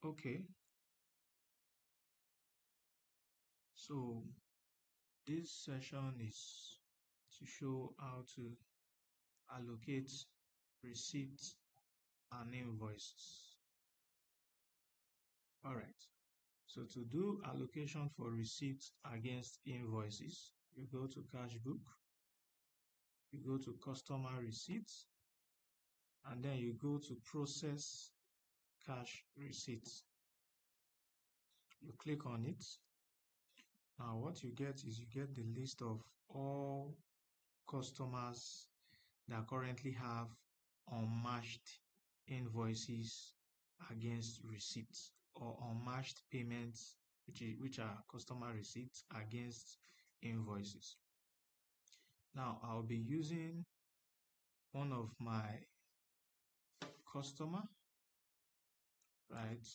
Okay, so this session is to show how to allocate receipts and invoices. All right, so to do allocation for receipts against invoices, you go to cash book, you go to customer receipts, and then you go to process cash receipts. You click on it. Now what you get is you get the list of all customers that currently have unmatched invoices against receipts, or unmatched payments which are customer receipts against invoices. Now I'll be using one of my customer, right?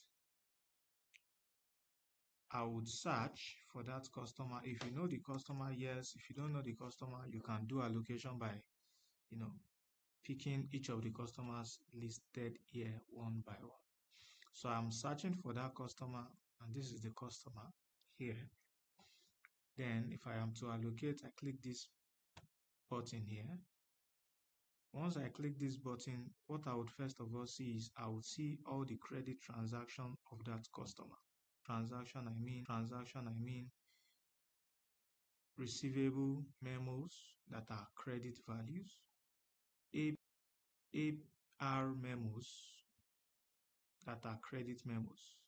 I would search for that customer. If you know the customer, yes. If you don't know the customer, you can do allocation by, picking each of the customers listed here one by one. So I'm searching for that customer, and this is the customer here. Then if I am to allocate, I click this button here. Once I click this button, what I would first of all see is I would see all the credit transaction of that customer. Transaction, I mean receivable memos that are credit values, AR memos that are credit memos.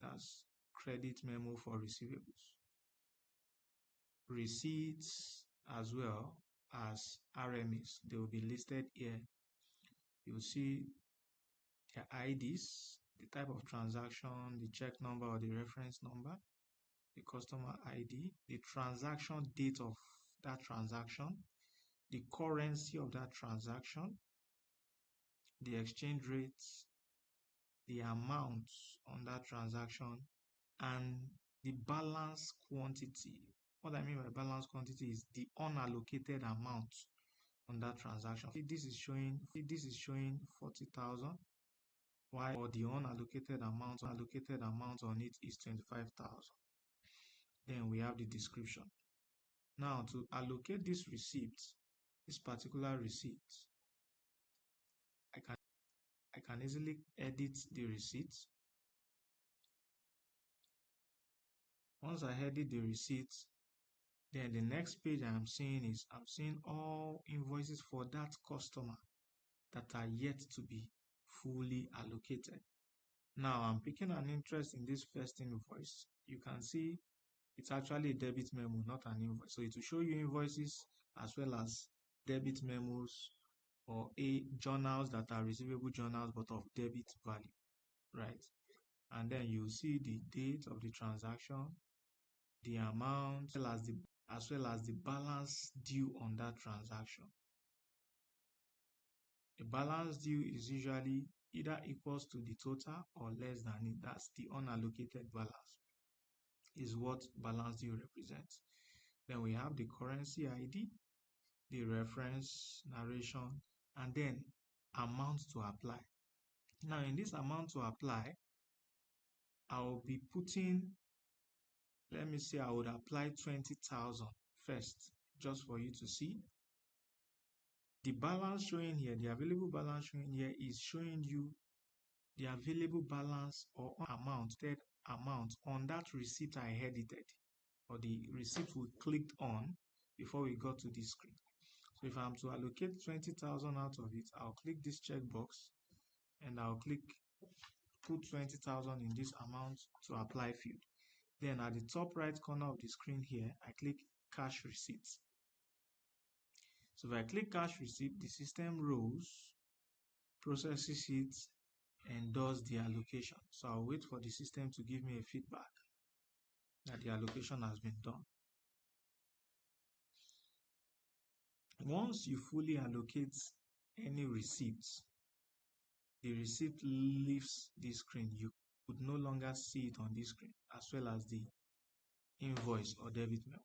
That's credit memo for receivables. Receipts as well as RMS, they will be listed here. You'll see their IDs, the type of transaction, the check number or the reference number, the customer ID, the transaction date of that transaction, the currency of that transaction, the exchange rates, the amount on that transaction, and the balance quantity. What I mean by balance quantity is the unallocated amount on that transaction. This is showing 40,000, while the unallocated amount on it is 25,000. Then we have the description. Now to allocate this particular receipt, I can easily edit the receipt. Once I edit the receipt, then the next page I'm seeing all invoices for that customer that are yet to be fully allocated. Now I'm picking an interest in this first invoice. You can see it's actually a debit memo, not an invoice. So it will show you invoices as well as debit memos or journals that are receivable journals but of debit value, right? And then you see the date of the transaction, the amount, as well as the balance due on that transaction. The balance due is usually either equals to the total or less than it. That's the unallocated balance, is what balance due represents. Then we have the currency ID, the reference narration, and then amount to apply. Now in this amount to apply, I will be putting, let me say I would apply 20,000 first, just for you to see. The balance showing here, the available balance showing here is showing you the available balance or amount on that receipt I edited, or the receipt we clicked on before we got to this screen. So if I'm to allocate 20,000 out of it, I'll click this checkbox and I'll click put 20,000 in this amount to apply field. Then at the top right corner of the screen here, I click cash receipts. So if I click cash receipt, the system rolls, processes it, and does the allocation. So I'll wait for the system to give me a feedback that the allocation has been done. Once you fully allocate any receipts, the receipt leaves this screen. You could no longer see it on this screen, as well as the invoice or debit mail.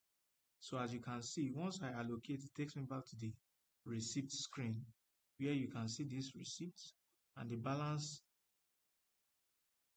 So as you can see, once I allocate, it takes me back to the receipt screen, where you can see this receipt and the balance